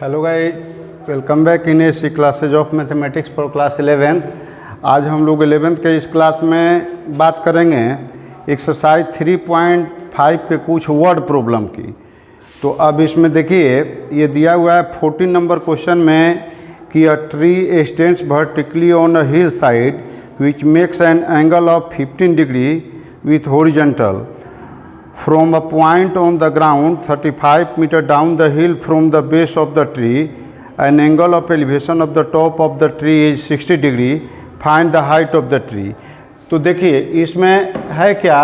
Hello guys, welcome back in AC classes of mathematics for class 11। आज हम लोग 11th के इस क्लास में बात करेंगे एक्सरसाइज 3.5 पे कुछ वर्ड प्रॉब्लम की। तो अब इसमें देखिए, ये दिया हुआ है 14 नंबर क्वेश्चन में कि a tree stands vertically on a hill side which makes an angle of 15 degree with horizontal from a point on the ground 35 meter down the hill from the base of the tree. An angle of elevation of the top of the tree is 60 degree. Find the height of the tree. तो देखिए इसमें है क्या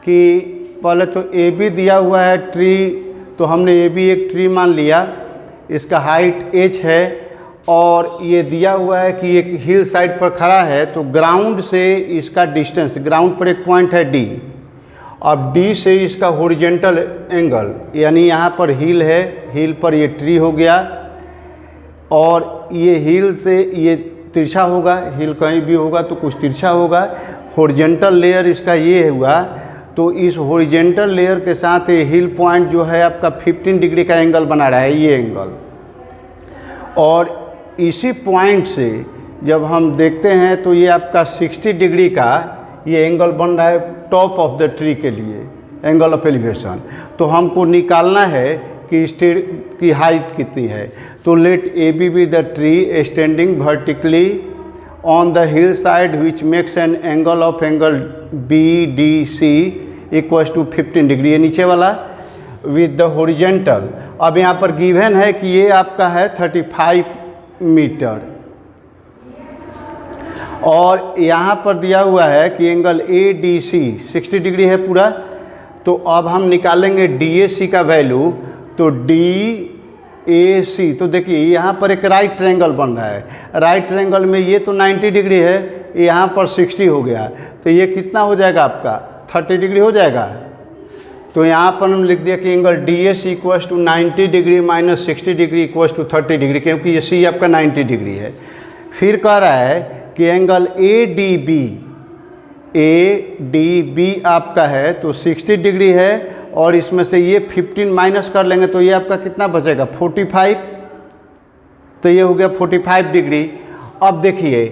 कि पहले तो A B दिया हुआ है ट्री, तो हमने ए बी एक ट्री मान लिया, इसका हाइट एच है और ये दिया हुआ है कि एक हिल साइड पर खड़ा है, तो ग्राउंड से इसका डिस्टेंस, ग्राउंड पर एक पॉइंट है डी, अब डी से इसका हॉरिजॉन्टल एंगल, यानी यहाँ पर हिल है, हिल पर ये ट्री हो गया और ये हिल से ये तिरछा होगा, हिल कहीं भी होगा तो कुछ तिरछा होगा। हॉरिजॉन्टल लेयर इसका ये हुआ, तो इस हॉरिजॉन्टल लेयर के साथ ये हिल पॉइंट जो है आपका 15 डिग्री का एंगल बना रहा है, ये एंगल। और इसी पॉइंट से जब हम देखते हैं तो ये आपका 60 डिग्री का ये एंगल बन रहा है टॉप ऑफ द ट्री के लिए, एंगल ऑफ एलिवेशन। तो हमको निकालना है कि स्टेज की हाइट कितनी है। तो let A B the tree standing vertically on the hill side which makes an angle of angle B D C equal to 15 degree, ये नीचे वाला विद द हॉरिजॉन्टल। अब यहाँ पर गिवन है कि ये आपका है 35 मीटर और यहाँ पर दिया हुआ है कि angle A D C 60 degree है पूरा। तो अब हम निकालेंगे डी ए सी का वैल्यू, तो डी ए सी, तो देखिए यहाँ पर एक राइट ट्रायंगल बन रहा है, राइट ट्रायंगल में ये तो 90 डिग्री है, यहाँ पर 60 हो गया, तो ये कितना हो जाएगा आपका 30 डिग्री हो जाएगा। तो यहाँ पर हम लिख दिया कि angle D A C equals to 90 degree minus 60 degree equals to 30 degree, क्योंकि ये सी आपका 90 डिग्री है। फिर कह रहा है कि एंगल ए डी बी आपका है तो 60 डिग्री है और इसमें से ये 15 माइनस कर लेंगे तो ये आपका कितना बचेगा 45, तो ये हो गया 45 डिग्री। अब देखिए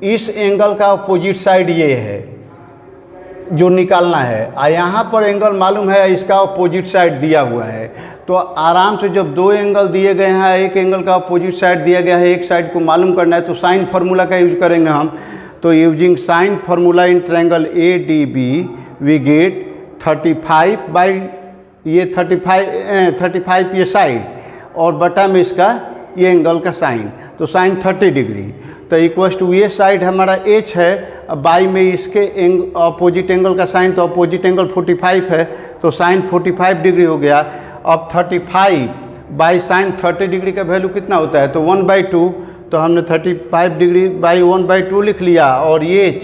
इस एंगल का अपोजिट साइड ये है जो निकालना है, यहाँ पर एंगल मालूम है, इसका अपोजिट साइड दिया हुआ है। तो आराम से जब दो एंगल दिए गए हैं, एक एंगल का अपोजिट साइड दिया गया है, एक साइड को मालूम करना है, तो साइन फार्मूला का यूज करेंगे हम। तो using sine formula in triangle A D B we get 35 by ये 35 ये साइड और बटा में इसका ये एंगल का साइन, तो साइन 30 डिग्री, तो इक्वल्स टू ये साइड हमारा एच है, बाई में इसके अपोजिट एंगल का साइन, तो अपोजिट एंगल 45 है, तो साइन 45 डिग्री हो गया। अब 35 बाई साइन 30 डिग्री का वैल्यू कितना होता है, तो 1/2, तो हमने 35 डिग्री बाई 1/2 लिख लिया, और ये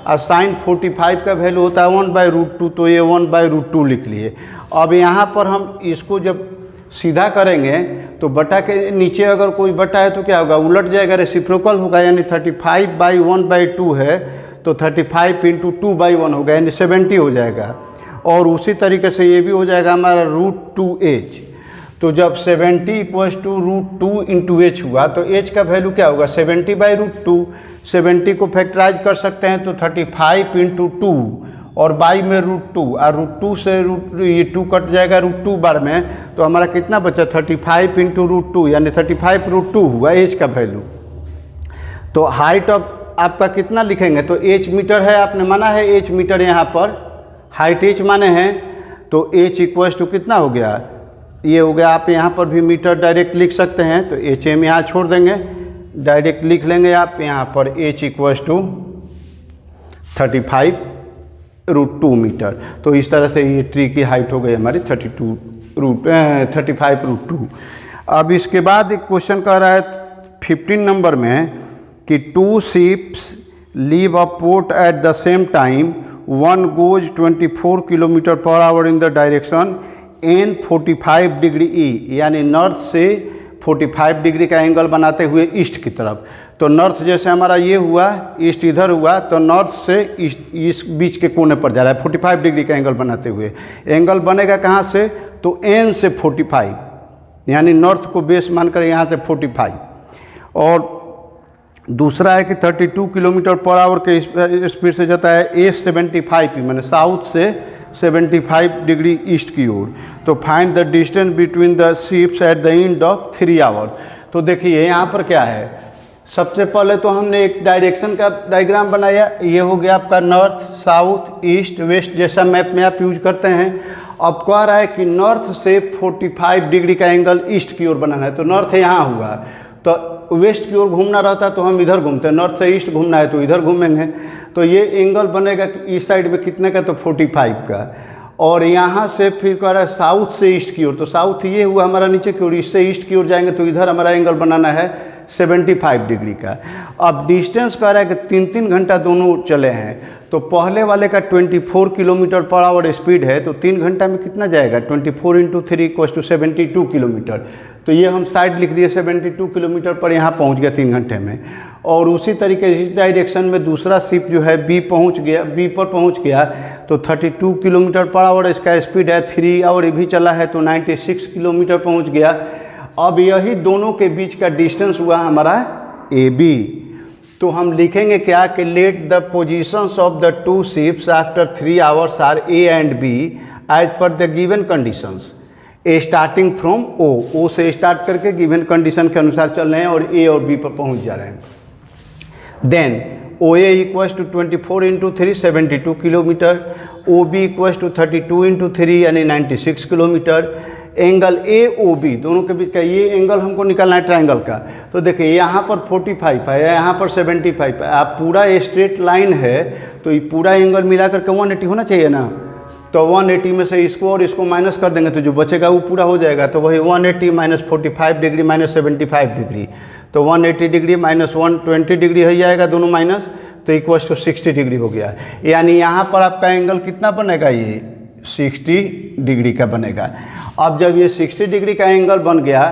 साइन 45 का वैल्यू होता है 1/√2, तो ये 1/√2 लिख लिए। अब यहाँ पर हम इसको जब सीधा करेंगे तो बटा के नीचे अगर कोई बटा है तो क्या होगा, उलट जाएगा, रेसिप्रोकल होगा, यानी 35 बाई 1/2 है तो 35 इंटू 2/1 होगा, यानी 70 हो जाएगा। और उसी तरीके से ये भी हो जाएगा हमारा √2h। तो जब 70 इक्वल्स टू √2 इंटू एच हुआ तो एच का वैल्यू क्या होगा 70/√2, 70 को फैक्टराइज कर सकते हैं तो 35 इंटू 2 और बाई में √2, और √2 से ये 2 कट जाएगा √2 बार में, तो हमारा कितना बचा 35 इंटू √2, यानी 35√2 हुआ एच का वैल्यू। तो हाइट ऑफ आपका कितना लिखेंगे, तो एच मीटर है, आपने माना है एच मीटर, यहाँ पर हाइट एच माने हैं, तो एच इक्वल्स टू कितना हो गया, ये हो गया। आप यहाँ पर भी मीटर डायरेक्ट लिख सकते हैं, तो एच एम यहाँ छोड़ देंगे, डायरेक्ट लिख लेंगे आप यहाँ पर एच इक्वल्स टू 35√2 मीटर। तो इस तरह से ये ट्री की हाइट हो गई हमारी 35√2। अब इसके बाद एक क्वेश्चन कह रहा है 15 नंबर में कि 2 ships leave a port at the same time, one goes 24 kilometre per hour in the direction N 45 degree E, यानी नॉर्थ से 45 डिग्री का एंगल बनाते हुए ईस्ट की तरफ। तो नॉर्थ जैसे हमारा ये हुआ, ईस्ट इधर हुआ, तो नॉर्थ से ईस्ट इस बीच के कोने पर जा रहा है 45 डिग्री का एंगल बनाते हुए। एंगल बनेगा कहाँ से, तो एन से 45, यानी नॉर्थ को बेस मानकर यहाँ से 45, और दूसरा है कि 32 किलोमीटर पर आवर के स्पीड से जाता है A75 मैंने साउथ से 75 डिग्री ईस्ट की ओर। तो find the distance between the ships at the end of 3 hour. तो देखिए यहाँ पर क्या है, सबसे पहले तो हमने एक डायरेक्शन का डायग्राम बनाया, ये हो गया आपका नॉर्थ, साउथ, ईस्ट, वेस्ट जैसा मैप में आप यूज करते हैं। अब कह रहा है कि नॉर्थ से 45 डिग्री का एंगल ईस्ट की ओर बनाना है, तो नॉर्थ यहाँ हुआ, तो वेस्ट की ओर घूमना रहता तो हम इधर घूमते हैं, नॉर्थ से ईस्ट घूमना है तो इधर घूमेंगे। तो ये एंगल बनेगा कि इस साइड में कितने का, तो 45 का। और यहाँ से फिर कह रहा है साउथ से ईस्ट की ओर, तो साउथ ये हुआ हमारा नीचे की ओर, इससे ईस्ट की ओर जाएंगे तो इधर हमारा एंगल बनाना है 75 डिग्री का। अब डिस्टेंस कह रहा है कि 3-3 घंटा दोनों चले हैं, तो पहले वाले का 24 किलोमीटर पर आवर स्पीड है, तो 3 घंटा में कितना जाएगा, 24 × 3 = 72 किलोमीटर। तो ये हम साइड लिख दिए 72 किलोमीटर पर यहाँ पहुँच गया 3 घंटे में। और उसी तरीके से इस डायरेक्शन में दूसरा शिप जो है बी पर पहुँच गया, तो 32 किलोमीटर पर आवर इसका स्पीड है, 3 आवर भी चला है तो 96 किलोमीटर पहुँच गया। अब यही दोनों के बीच का डिस्टेंस हुआ हमारा AB। तो हम लिखेंगे क्या कि let the positions of the 2 ships after 3 hours are A and B as per the given conditions, A starting from O से स्टार्ट करके गिवन कंडीशन के अनुसार चल रहे हैं और A और B पर पहुंच जा रहे हैं। देन OA = 24 × 3 72 किलोमीटर, OB = 32 × 3 यानी 96 किलोमीटर। एंगल AOB दोनों के बीच का ये एंगल हमको निकालना है ट्रायंगल का। तो देखिए यहाँ पर 45 है, यहाँ पर 75 है, आप पूरा स्ट्रेट लाइन है तो ये पूरा एंगल मिला करके 180 होना चाहिए ना। तो 180 में से इसको और इसको माइनस कर देंगे तो जो बचेगा वो पूरा हो जाएगा। तो वही 180 - 45 डिग्री - 75 डिग्री, तो 180 डिग्री - 120 डिग्री हो जाएगा दोनों माइनस, तो = 60 डिग्री हो गया। यानी यहाँ पर आपका एंगल कितना बनेगा, ये 60 डिग्री का बनेगा। अब जब ये 60 डिग्री का एंगल बन गया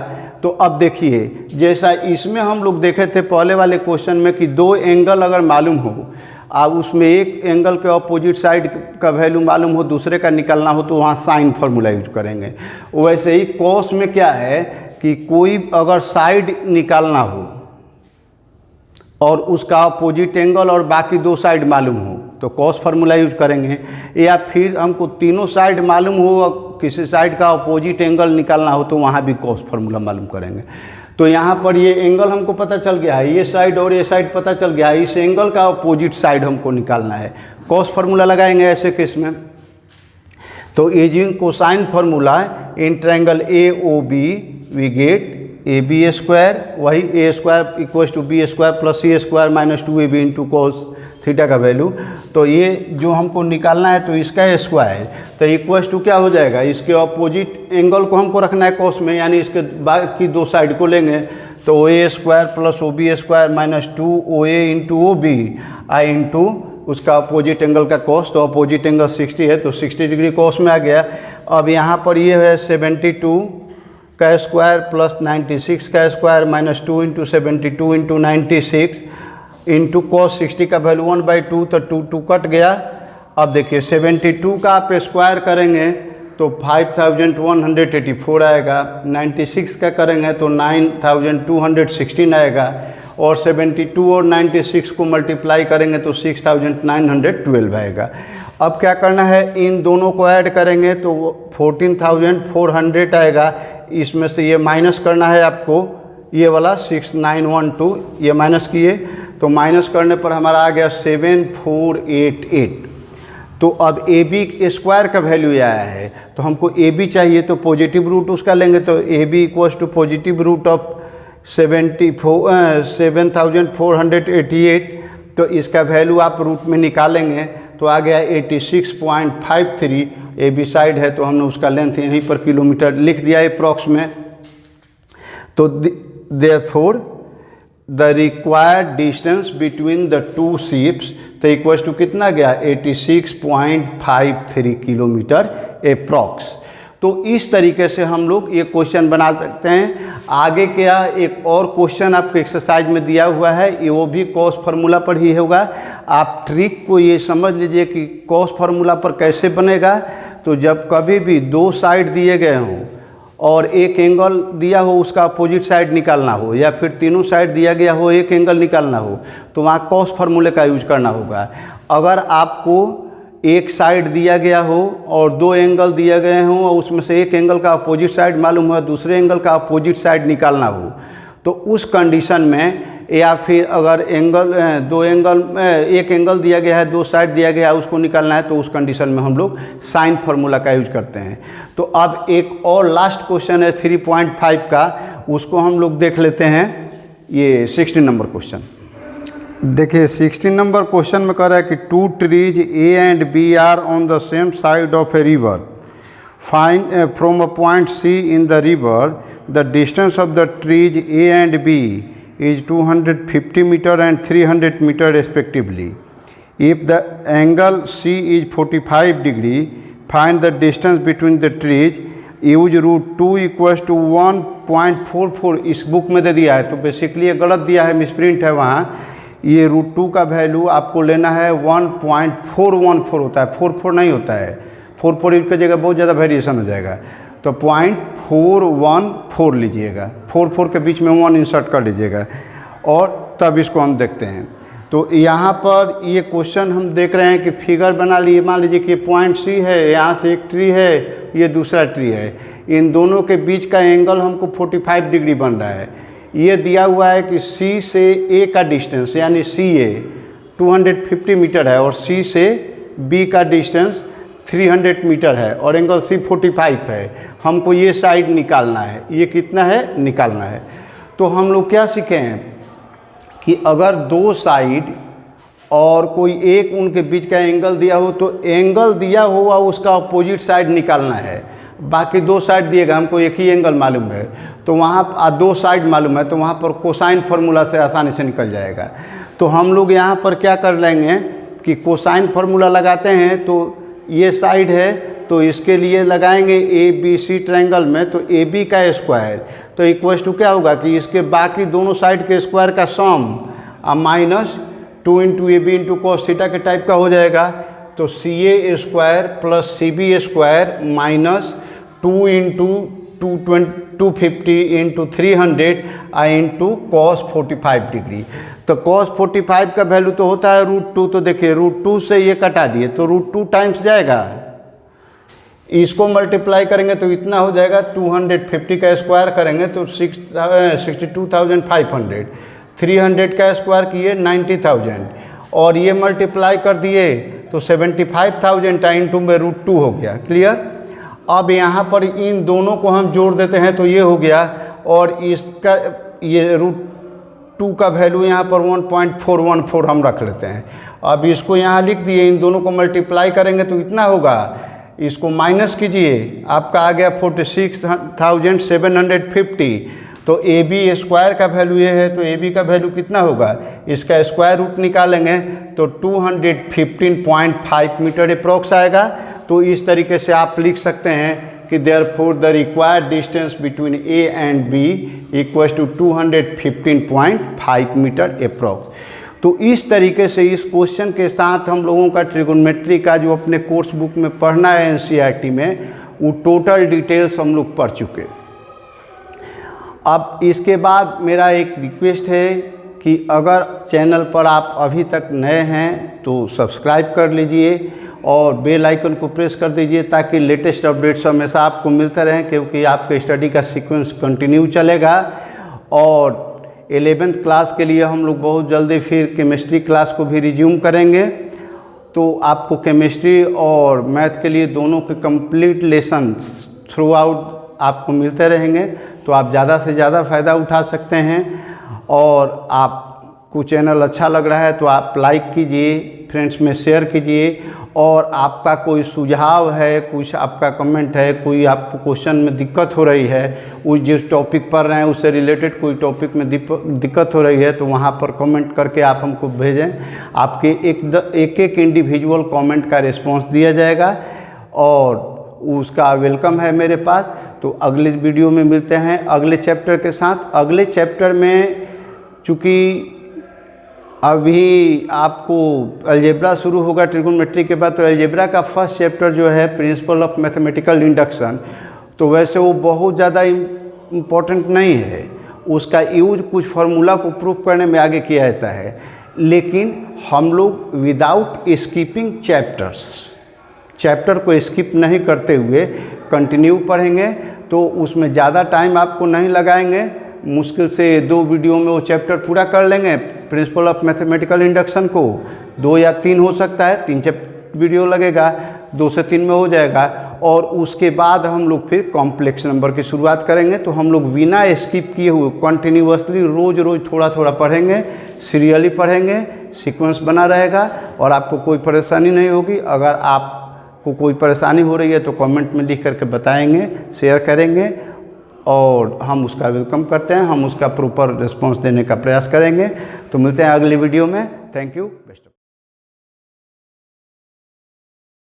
तो अब देखिए जैसा इसमें हम लोग देखे थे पहले वाले क्वेश्चन में कि 2 एंगल अगर मालूम हो, अब उसमें एक एंगल के अपोजिट साइड का वैल्यू मालूम हो, दूसरे का निकालना हो तो वहाँ साइन फार्मूला यूज करेंगे। वैसे ही कॉस में क्या है कि कोई अगर साइड निकालना हो और उसका अपोजिट एंगल और बाकी 2 साइड मालूम हो तो कॉस फार्मूला यूज करेंगे, या फिर हमको तीनों साइड मालूम हो किसी साइड का अपोजिट एंगल निकालना हो तो वहाँ भी कॉस फार्मूला मालूम करेंगे। तो यहाँ पर ये एंगल हमको पता चल गया है, ये साइड और ये साइड पता चल गया है, इस एंगल का अपोजिट साइड हमको निकालना है, कॉस फार्मूला लगाएंगे ऐसे केस में। तो using cosine formula in triangle AOB we get AB², वही A² = B² + C² - 2AB × cos theta का वैल्यू। तो ये जो हमको निकालना है तो इसका स्क्वायर, तो = क्या हो जाएगा, इसके अपोजिट एंगल को हमको रखना है कॉस में, यानी इसके बाद की 2 साइड को लेंगे तो OA² + OB² - 2OA × OB × उसका अपोजिट एंगल का कॉस, तो अपोजिट एंगल 60 है तो 60 डिग्री कॉस में आ गया। अब यहाँ पर ये है 72 का स्क्वायर प्लस 96 का स्क्वायर - 2 × 72 × 96 इंटू cos 60 का वैल्यू 1/2, तो 2 कट गया। अब देखिए 72 का आप स्क्वायर करेंगे तो 5184 आएगा, 96 का करेंगे तो 9216 आएगा, और 72 और 96 को मल्टीप्लाई करेंगे तो 6912 आएगा। अब क्या करना है, इन दोनों को ऐड करेंगे तो 14400 आएगा, इसमें से ये माइनस करना है आपको, ये वाला 6912 ये माइनस किए तो माइनस करने पर हमारा आ गया 7488। तो अब AB² का वैल्यू आया है तो हमको AB चाहिए तो पॉजिटिव रूट उसका लेंगे, तो AB = पॉजिटिव रूट ऑफ 7488। तो इसका वैल्यू आप रूट में निकालेंगे तो आ गया 86.53। AB साइड है तो हमने उसका लेंथ यहीं पर किलोमीटर लिख दिया अप्रॉक्स में। तो therefore the required distance between the 2 ships तो = कितना गया 86.53 किलोमीटर अप्रॉक्स। तो इस तरीके से हम लोग ये क्वेश्चन बना सकते हैं। आगे क्या एक और क्वेश्चन आपको एक्सरसाइज में दिया हुआ है, ये वो भी कॉस फार्मूला पर ही होगा। आप ट्रिक को ये समझ लीजिए कि कॉस फार्मूला पर कैसे बनेगा। तो जब कभी भी 2 साइड दिए गए हों और एक एंगल दिया हो उसका अपोजिट साइड निकालना हो, या फिर तीनों साइड दिया गया हो एक एंगल निकालना हो, तो वहाँ कॉस फार्मूले का यूज करना होगा। अगर आपको एक साइड दिया गया हो और दो एंगल दिए गए हों और उसमें से एक एंगल का अपोजिट साइड मालूम हुआ, दूसरे एंगल का अपोजिट साइड निकालना हो, तो उस कंडीशन में, या फिर अगर एंगल दो एंगल एक एंगल दिया गया है, दो साइड दिया गया है, उसको निकालना है, तो उस कंडीशन में हम लोग साइन फार्मूला का यूज करते हैं। तो अब एक और लास्ट क्वेश्चन है 3.5 का, उसको हम लोग देख लेते हैं। ये 16 नंबर क्वेश्चन देखिए। 16 नंबर क्वेश्चन में कह रहा है कि two trees A and B are on the same side of a river, find from a point C in the river the distance of the trees A and B is 250 meter and 300 meter respectively. If the angle C is 45 degree, find the distance between the trees. Use root 2 equals to 1.44। इस book में दे दिया है, तो basically ये गलत दिया है, misprint है वहाँ। ये रूट 2 का वैल्यू आपको लेना है 1.414 होता है, 44 नहीं होता है। 44 इसकी जगह बहुत ज़्यादा वेरिएशन हो जाएगा, तो 0.414 लीजिएगा, 4 के बीच में 1 इंसर्ट कर लीजिएगा और तब इसको हम देखते हैं। तो यहाँ पर ये क्वेश्चन हम देख रहे हैं कि फिगर बना लिए, मान लीजिए कि पॉइंट सी है, यहाँ से एक ट्री है, ये दूसरा ट्री है, इन दोनों के बीच का एंगल हमको 45 डिग्री बन रहा है। ये दिया हुआ है कि सी से ए का डिस्टेंस यानी सी ए 250 मीटर है और सी से बी का डिस्टेंस 300 मीटर है और एंगल सी 45 है। हमको ये साइड निकालना है, ये कितना है निकालना है। तो हम लोग क्या सीखे हैं कि अगर दो साइड और कोई एक उनके बीच का एंगल दिया हो, तो एंगल दिया हुआ उसका अपोजिट साइड निकालना है। बाकी दो साइड दिएगा, हमको एक ही एंगल मालूम है, तो वहाँ दो साइड मालूम है, तो वहाँ पर कोसाइन फार्मूला से आसानी से निकल जाएगा। तो हम लोग यहाँ पर क्या कर लेंगे कि कोसाइन फार्मूला लगाते हैं, तो ये साइड है तो इसके लिए लगाएंगे ए बी सी ट्रायंगल में, तो ए बी का स्क्वायर तो इक्वल्स टू क्या होगा कि इसके बाकी दोनों साइड के स्क्वायर का sum minus 2 into A B into cos theta के टाइप का हो जाएगा। तो C A square plus C B square minus 2 into 250 into 300 into cos 45 degree. तो कॉस 45 का वैल्यू तो होता है √2, तो देखिए √2 से ये कटा दिए तो √2 टाइम्स जाएगा, इसको मल्टीप्लाई करेंगे तो इतना हो जाएगा, 250 का स्क्वायर करेंगे तो 62,500, 300 का स्क्वायर किए 90,000 और ये मल्टीप्लाई कर दिए तो 75,000 इंटू में √2 हो गया। क्लियर। अब यहाँ पर इन दोनों को हम जोड़ देते हैं तो ये हो गया और इसका ये √2 का वैल्यू यहाँ पर 1.414 हम रख लेते हैं। अब इसको यहाँ लिख दिए, इन दोनों को मल्टीप्लाई करेंगे तो इतना होगा, इसको माइनस कीजिए, आपका आ गया 46,750। तो ए बी स्क्वायर का वैल्यू ये है, तो ए बी का वैल्यू कितना होगा, इसका स्क्वायर रूट निकालेंगे तो 215.5 मीटर अप्रॉक्स आएगा। तो इस तरीके से आप लिख सकते हैं कि therefore the required distance between A and B equals to 215.5 metre approx. तो इस तरीके से इस क्वेश्चन के साथ हम लोगों का ट्रिगोनोमेट्री का जो अपने कोर्स बुक में पढ़ना है एनसीईआरटी में, वो टोटल डिटेल्स हम लोग पढ़ चुके। अब इसके बाद मेरा एक रिक्वेस्ट है कि अगर चैनल पर आप अभी तक नए हैं तो सब्सक्राइब कर लीजिए और बेल आइकन को प्रेस कर दीजिए ताकि लेटेस्ट अपडेट्स हमेशा आपको मिलते रहें, क्योंकि आपके स्टडी का सीक्वेंस कंटिन्यू चलेगा। और 11th क्लास के लिए हम लोग बहुत जल्दी फिर केमिस्ट्री क्लास को भी रिज्यूम करेंगे, तो आपको केमिस्ट्री और मैथ के लिए दोनों के कंप्लीट लेसन थ्रू आउट आपको मिलते रहेंगे, तो आप ज़्यादा से ज़्यादा फ़ायदा उठा सकते हैं। और आपको चैनल अच्छा लग रहा है तो आप लाइक कीजिए, फ्रेंड्स में शेयर कीजिए, और आपका कोई सुझाव है, कुछ आपका कमेंट है, कोई आपको क्वेश्चन में दिक्कत हो रही है, उस जिस टॉपिक पढ़ रहे हैं उससे रिलेटेड कोई टॉपिक में दिक्कत हो रही है, तो वहाँ पर कमेंट करके आप हमको भेजें। आपके एक इंडिविजुअल कमेंट का रिस्पांस दिया जाएगा और उसका वेलकम है मेरे पास। तो अगले वीडियो में मिलते हैं अगले चैप्टर के साथ। अगले चैप्टर में चूँकि अभी आपको अलजेब्रा शुरू होगा ट्रिगोनोमेट्री के बाद, तो अलजेब्रा का फर्स्ट चैप्टर जो है प्रिंसिपल ऑफ मैथमेटिकल इंडक्शन, तो वैसे वो बहुत ज़्यादा इम्पोर्टेंट नहीं है, उसका यूज कुछ फार्मूला को प्रूव करने में आगे किया जाता है, लेकिन हम लोग विदाउट स्किपिंग चैप्टर को स्किप नहीं करते हुए कंटिन्यू पढ़ेंगे तो उसमें ज़्यादा टाइम आपको नहीं लगाएंगे। मुश्किल से 2 वीडियो में वो चैप्टर पूरा कर लेंगे। प्रिंसिपल ऑफ मैथमेटिकल इंडक्शन को 2 या 3 हो सकता है, 3 वीडियो लगेगा, 2 से 3 में हो जाएगा। और उसके बाद हम लोग फिर कॉम्प्लेक्स नंबर की शुरुआत करेंगे। तो हम लोग बिना स्किप किए हुए कंटिन्यूअसली रोज़ थोड़ा थोड़ा पढ़ेंगे, सीरियली पढ़ेंगे, सीक्वेंस बना रहेगा और आपको कोई परेशानी नहीं होगी। अगर आपको कोई परेशानी हो रही है तो कमेंट में लिख करके बताएंगे, शेयर करेंगे और हम उसका वेलकम करते हैं, हम उसका प्रॉपर रिस्पॉन्स देने का प्रयास करेंगे। तो मिलते हैं अगली वीडियो में। Thank you, best.